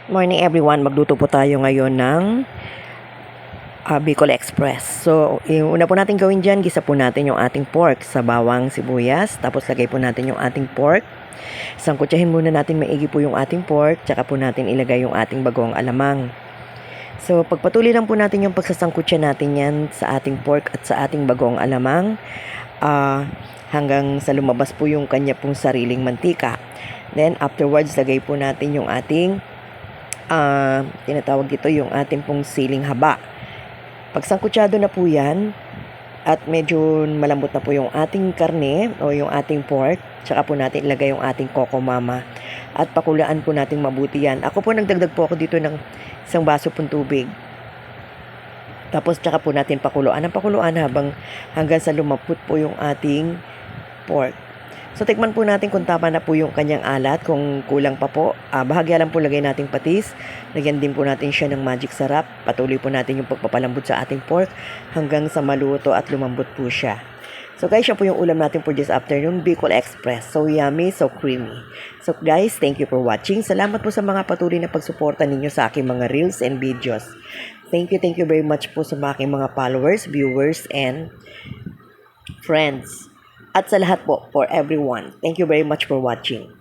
Morning everyone, magluto po tayo ngayon ng Bicol Express. So, yung una po natin gawin dyan, gisa po natin yung ating pork sa bawang sibuyas. Tapos lagay po natin yung ating pork. Sangkutsahin muna natin maigi po yung ating pork. Tsaka po natin ilagay yung ating bagong alamang. So, pagpatuloy lang po natin yung pagsasangkutsa natin yan sa ating pork at sa ating bagong alamang. Hanggang sa lumabas po yung kanya pong sariling mantika. Then, afterwards, lagay po natin yung ating tinatawag dito yung ating pong siling haba. Pag sangkutsado na po yan at medyo malambot na po yung ating karne o yung ating pork, tsaka po natin ilagay yung ating coco mama at pakulaan po natin mabuti yan. Ako po nagdagdag po ako dito ng isang baso pong tubig. Tapos tsaka po natin pakuluan hanggang sa lumapot po yung ating pork. So, tikman po natin kung tama na po yung kanyang alat. Kung kulang pa po, bahagya lang po lagay nating patis. Lagyan din po natin siya ng magic sarap. Patuloy po natin yung pagpapalambot sa ating pork hanggang sa maluto at lumambot po siya. So guys, siya po yung ulam natin for this afternoon, Bicol Express. So yummy, so creamy. So guys, thank you for watching. Salamat po sa mga patuloy na pagsuporta ninyo sa aking mga reels and videos. Thank you very much po sa aking mga followers, viewers, and friends. At sa lahat po, for everyone. Thank you very much for watching.